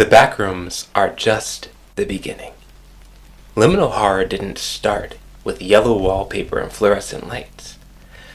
The Backrooms are just the beginning. Liminal horror didn't start with yellow wallpaper and fluorescent lights.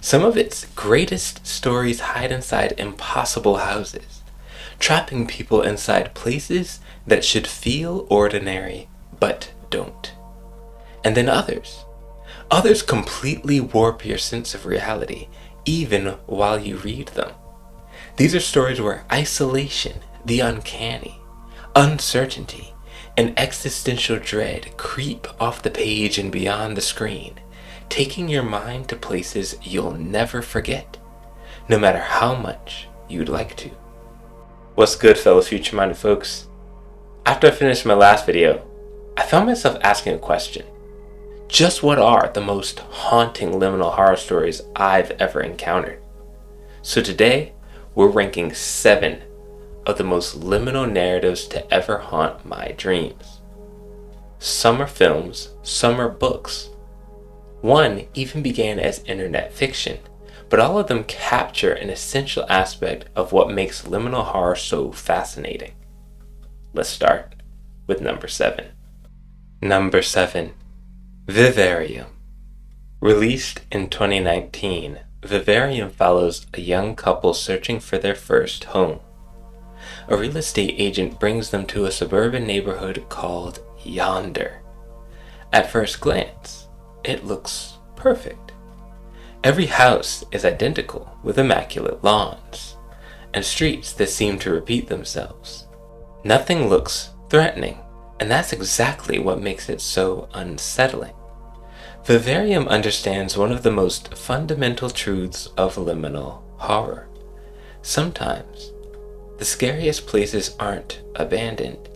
Some of its greatest stories hide inside impossible houses, trapping people inside places that should feel ordinary but don't. And then others completely warp your sense of reality even while you read them. These are stories where isolation, the uncanny, uncertainty, and existential dread creep off the page and beyond the screen, taking your mind to places you'll never forget, no matter how much you'd like to. What's good, fellow future-minded folks? After I finished my last video, I found myself asking a question. Just what are the most haunting liminal horror stories I've ever encountered? So today, we're ranking 7 of the most liminal narratives to ever haunt my dreams. Some are films, some are books. One even began as internet fiction, but all of them capture an essential aspect of what makes liminal horror so fascinating. Let's start with number 7. Number 7. Vivarium. Released in 2019, Vivarium follows a young couple searching for their first home. A real estate agent brings them to a suburban neighborhood called Yonder. At first glance, it looks perfect. Every house is identical with immaculate lawns and streets that seem to repeat themselves. Nothing looks threatening, and that's exactly what makes it so unsettling. Vivarium understands one of the most fundamental truths of liminal horror. Sometimes, the scariest places aren't abandoned.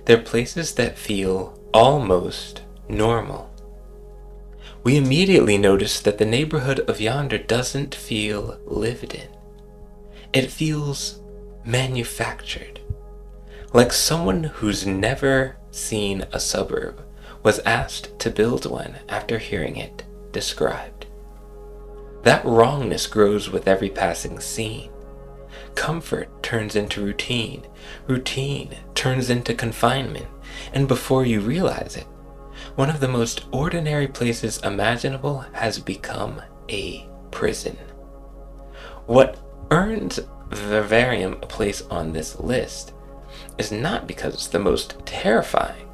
They're places that feel almost normal. We immediately notice that the neighborhood of Yonder doesn't feel lived in. It feels manufactured. Like someone who's never seen a suburb was asked to build one after hearing it described. That wrongness grows with every passing scene. Comfort turns into routine. Routine turns into confinement. And before you realize it, one of the most ordinary places imaginable has become a prison. What earns Vivarium a place on this list is not because it's the most terrifying,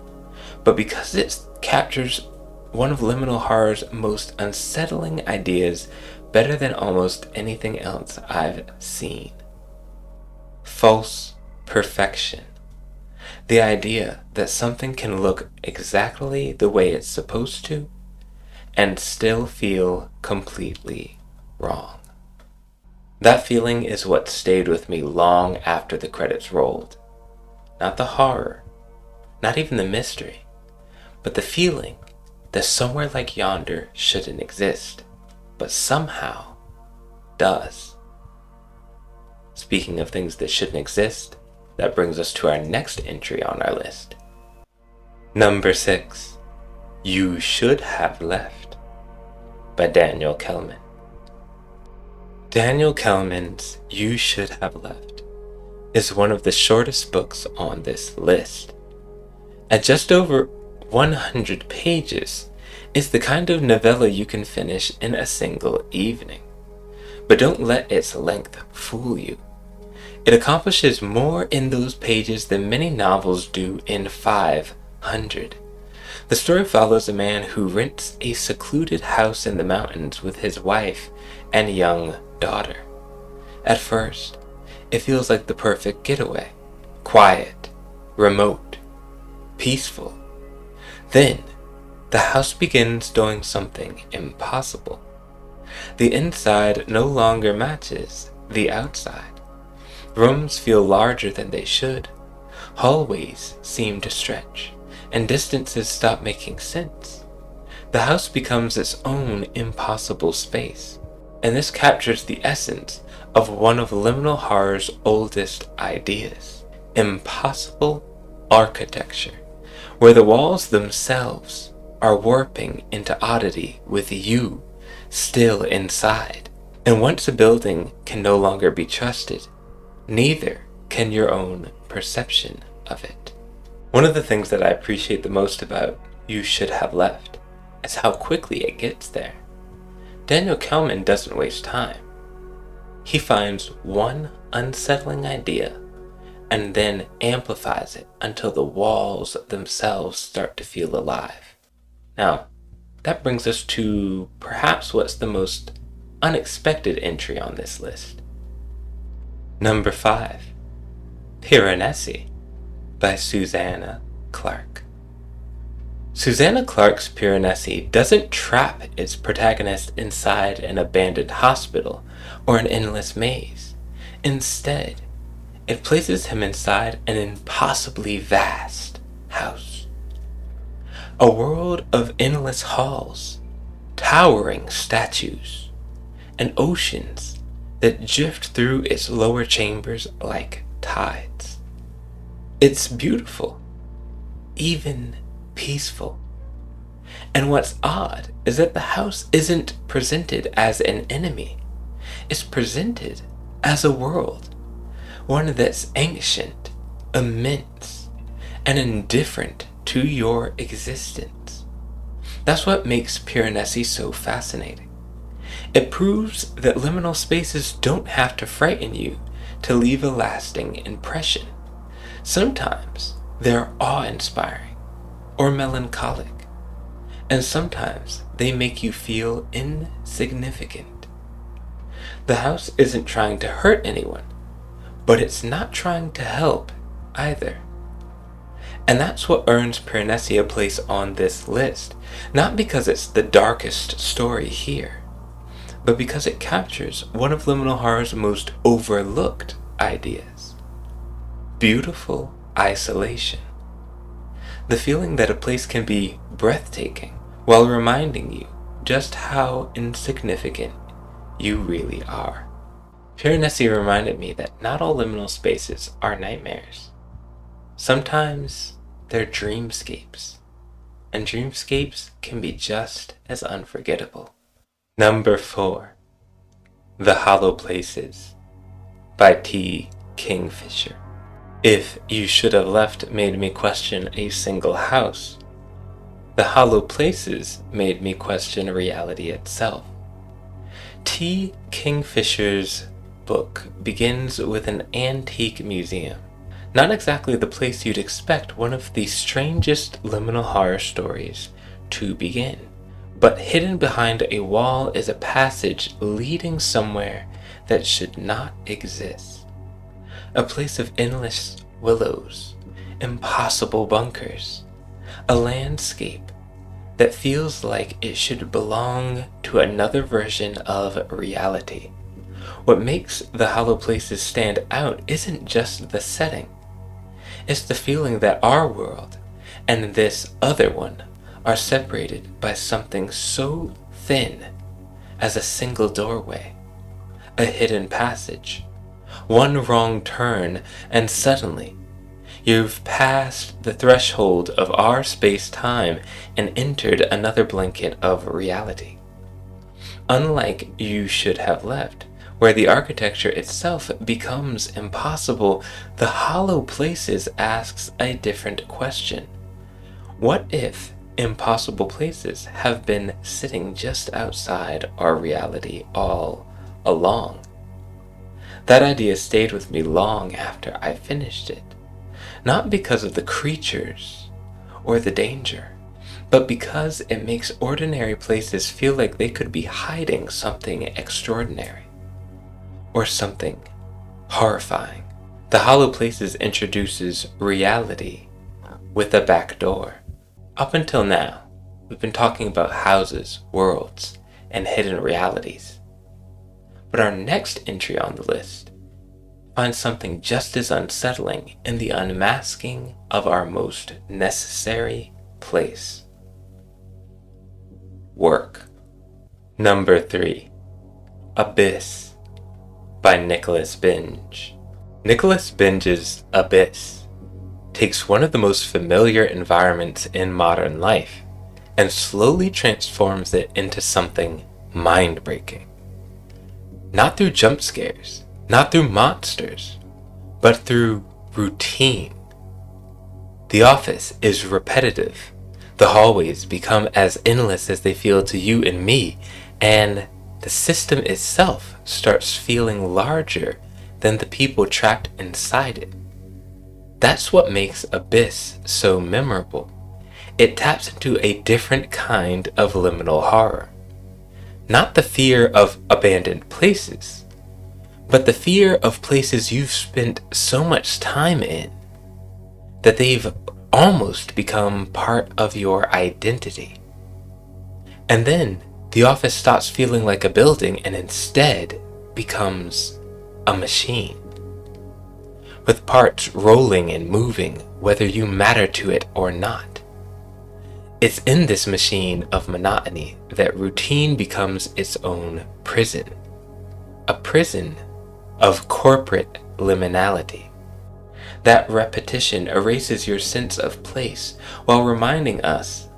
but because it captures one of liminal horror's most unsettling ideas better than almost anything else I've seen. False perfection. The idea that something can look exactly the way it's supposed to and still feel completely wrong. That feeling is what stayed with me long after the credits rolled. Not the horror, not even the mystery, but the feeling that somewhere like Yonder shouldn't exist, but somehow does. Speaking of things that shouldn't exist, that brings us to our next entry on our list. Number 6. You Should Have Left by Daniel Kehlmann. Daniel Kehlmann's You Should Have Left is one of the shortest books on this list. At just over 100 pages, it's the kind of novella you can finish in a single evening. But don't let its length fool you. It accomplishes more in those pages than many novels do in 500. The story follows a man who rents a secluded house in the mountains with his wife and young daughter. At first, it feels like the perfect getaway. Quiet, remote, peaceful. Then, the house begins doing something impossible. The inside no longer matches the outside. Rooms feel larger than they should. Hallways seem to stretch, and distances stop making sense. The house becomes its own impossible space, and this captures the essence of one of liminal horror's oldest ideas: impossible architecture, where the walls themselves are warping into oddity with you still inside. And once a building can no longer be trusted, neither can your own perception of it. One of the things that I appreciate the most about You Should Have Left is how quickly it gets there. Daniel Kehlmann doesn't waste time. He finds one unsettling idea and then amplifies it until the walls themselves start to feel alive. Now, that brings us to perhaps what's the most unexpected entry on this list. Number 5, Piranesi by Susanna Clarke. Susanna Clarke's Piranesi doesn't trap its protagonist inside an abandoned hospital or an endless maze. Instead, it places him inside an impossibly vast house. A world of endless halls, towering statues, and oceans that drift through its lower chambers like tides. It's beautiful, even peaceful. And what's odd is that the house isn't presented as an enemy. It's presented as a world, one that's ancient, immense, and indifferent to your existence. That's what makes Piranesi so fascinating. It proves that liminal spaces don't have to frighten you to leave a lasting impression. Sometimes they're awe-inspiring or melancholic, and sometimes they make you feel insignificant. The house isn't trying to hurt anyone, but it's not trying to help either. And that's what earns Piranesi a place on this list, not because it's the darkest story here, but because it captures one of liminal horror's most overlooked ideas: beautiful isolation. The feeling that a place can be breathtaking while reminding you just how insignificant you really are. Piranesi reminded me that not all liminal spaces are nightmares. Sometimes they're dreamscapes, and dreamscapes can be just as unforgettable. Number 4, The Hollow Places by Kingfisher. If You Should Have Left made me question a single house, The Hollow Places made me question reality itself. Kingfisher's book begins with an antique museum. Not exactly the place you'd expect one of the strangest liminal horror stories to begin. But hidden behind a wall is a passage leading somewhere that should not exist. A place of endless willows, impossible bunkers, a landscape that feels like it should belong to another version of reality. What makes the hollow places stand out isn't just the setting. It's the feeling that our world and this other one are separated by something so thin as a single doorway, a hidden passage. One wrong turn, and suddenly you've passed the threshold of our space-time and entered another blanket of reality. Unlike You Should Have Left, where the architecture itself becomes impossible, The Hollow Places asks a different question. What if impossible places have been sitting just outside our reality all along? That idea stayed with me long after I finished it, not because of the creatures or the danger, but because it makes ordinary places feel like they could be hiding something extraordinary or something horrifying. The Hollow Places introduces reality with a back door. Up until now, we've been talking about houses, worlds, and hidden realities. But our next entry on the list finds something just as unsettling in the unmasking of our most necessary place: work. Number 3, Abyss by Binge. Binge's Abyss takes one of the most familiar environments in modern life and slowly transforms it into something mind-breaking. Not through jump scares, not through monsters, but through routine, The office is repetitive. The hallways become as endless as they feel to you and me, and the system itself starts feeling larger than the people trapped inside it. That's what makes Abyss so memorable. It taps into a different kind of liminal horror. Not the fear of abandoned places, but the fear of places you've spent so much time in that they've almost become part of your identity. And then the office stops feeling like a building and instead becomes a machine, with parts rolling and moving whether you matter to it or not. It's in this machine of monotony that routine becomes its own prison, a prison of corporate liminality. That repetition erases your sense of place while reminding us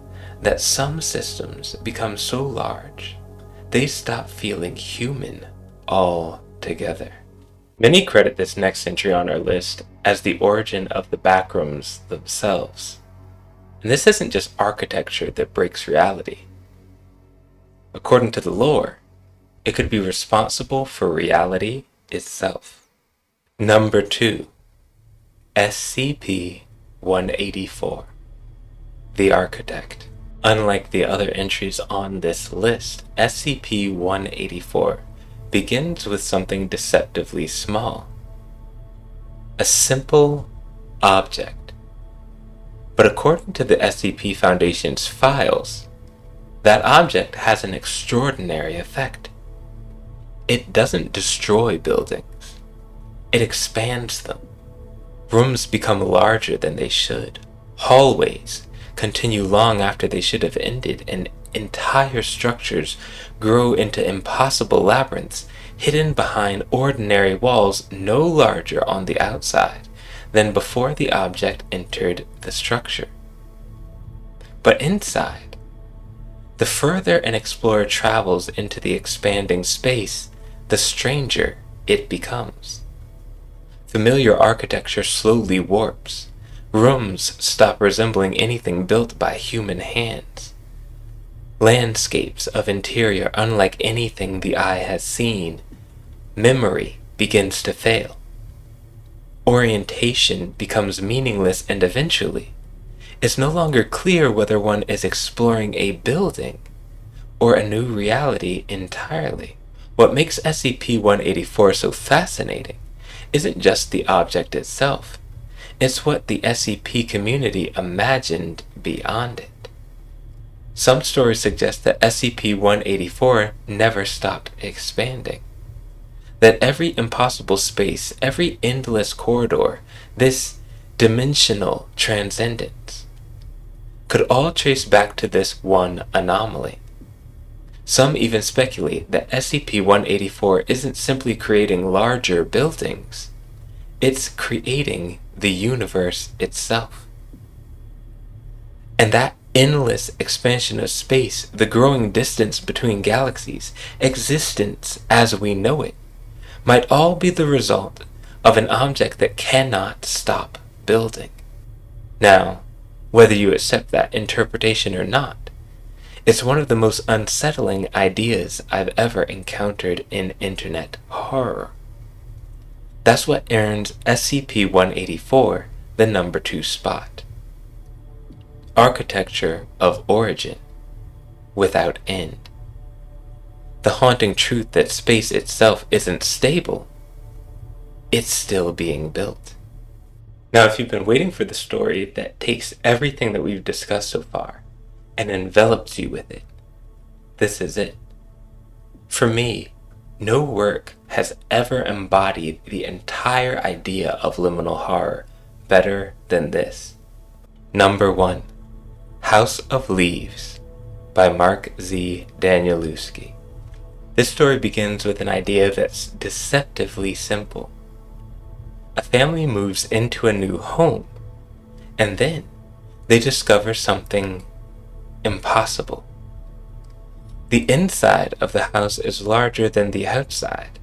that some systems become so large they stop feeling human altogether. Many credit this next entry on our list as the origin of the Backrooms themselves. And this isn't just architecture that breaks reality. According to the lore, it could be responsible for reality itself. Number 2, SCP-184, The Architect. Unlike the other entries on this list, SCP-184 begins with something deceptively small. A simple object. But according to the SCP Foundation's files, that object has an extraordinary effect. It doesn't destroy buildings. It expands them. Rooms become larger than they should. Hallways continue long after they should have ended, and entire structures grow into impossible labyrinths hidden behind ordinary walls no larger on the outside than before the object entered the structure. But inside, the further an explorer travels into the expanding space, the stranger it becomes. Familiar architecture slowly warps. Rooms stop resembling anything built by human hands. Landscapes of interior unlike anything the eye has seen. Memory begins to fail. Orientation becomes meaningless, and eventually, it's no longer clear whether one is exploring a building or a new reality entirely. What makes SCP-184 so fascinating isn't just the object itself. It's what the SCP community imagined beyond it. Some stories suggest that SCP-184 never stopped expanding. That every impossible space, every endless corridor, this dimensional transcendence, could all trace back to this one anomaly. Some even speculate that SCP-184 isn't simply creating larger buildings, it's creating the universe itself. And that endless expansion of space, the growing distance between galaxies, existence as we know it, might all be the result of an object that cannot stop building. Now, whether you accept that interpretation or not, it's one of the most unsettling ideas I've ever encountered in internet horror. That's what earns SCP-184 the number 2 spot. Architecture of origin without end. The haunting truth that space itself isn't stable. It's still being built. Now, if you've been waiting for the story that takes everything that we've discussed so far and envelops you with it, this is it. For me, no work has ever embodied the entire idea of liminal horror better than this. Number 1, House of Leaves by Mark Z. Danielewski. This story begins with an idea that's deceptively simple. A family moves into a new home, and then they discover something impossible. The inside of the house is larger than the outside.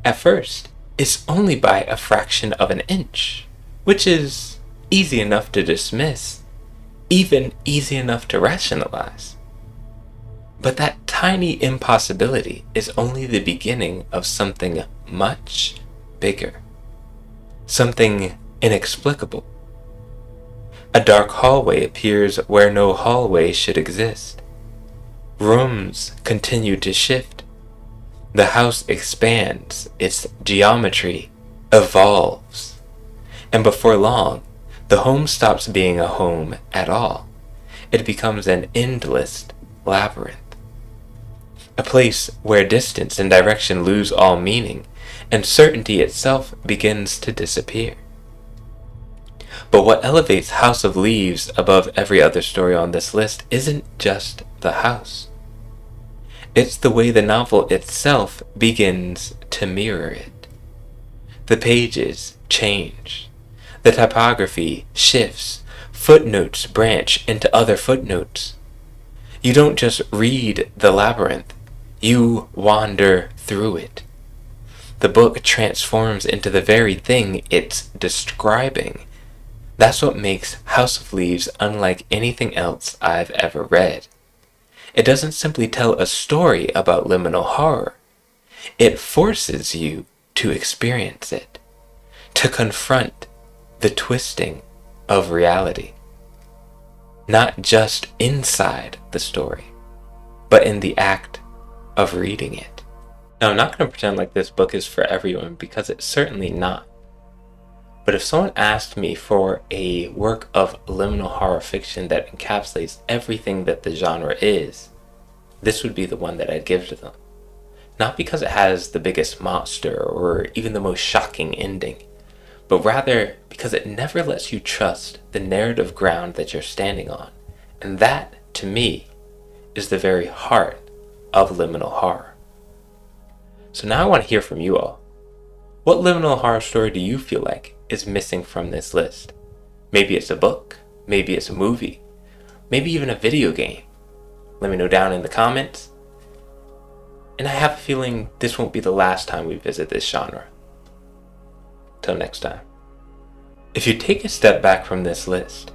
At first, it's only by a fraction of an inch, which is easy enough to dismiss, even easy enough to rationalize. But that tiny impossibility is only the beginning of something much bigger, something inexplicable. A dark hallway appears where no hallway should exist. Rooms continue to shift. The house expands, its geometry evolves, and before long, the home stops being a home at all. It becomes an endless labyrinth. A place where distance and direction lose all meaning, and certainty itself begins to disappear. But what elevates House of Leaves above every other story on this list isn't just the house. It's the way the novel itself begins to mirror it. The pages change. The typography shifts. Footnotes branch into other footnotes. You don't just read the labyrinth. You wander through it. The book transforms into the very thing it's describing. That's what makes House of Leaves unlike anything else I've ever read. It doesn't simply tell a story about liminal horror. It forces you to experience it, to confront the twisting of reality. Not just inside the story, but in the act of reading it. Now, I'm not going to pretend like this book is for everyone, because it's certainly not. But if someone asked me for a work of liminal horror fiction that encapsulates everything that the genre is, this would be the one that I'd give to them. Not because it has the biggest monster or even the most shocking ending, but rather because it never lets you trust the narrative ground that you're standing on. And that, to me, is the very heart of liminal horror. So now I want to hear from you all. What liminal horror story do you feel like is missing from this list? Maybe it's a book, maybe it's a movie, maybe even a video game. Let me know down in the comments. And I have a feeling this won't be the last time we visit this genre. Till next time. If you take a step back from this list,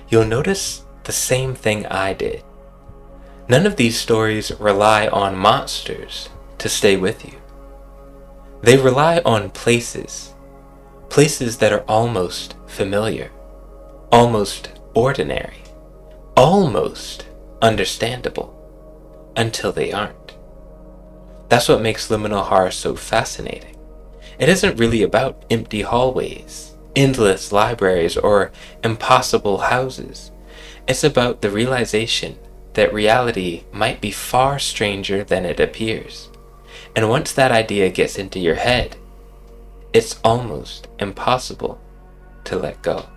you'll notice the same thing I did. None of these stories rely on monsters to stay with you. They rely on places that are almost familiar, almost ordinary, almost understandable, until they aren't. That's what makes liminal horror so fascinating. It isn't really about empty hallways, endless libraries, or impossible houses. It's about the realization that reality might be far stranger than it appears. And once that idea gets into your head, it's almost impossible to let go.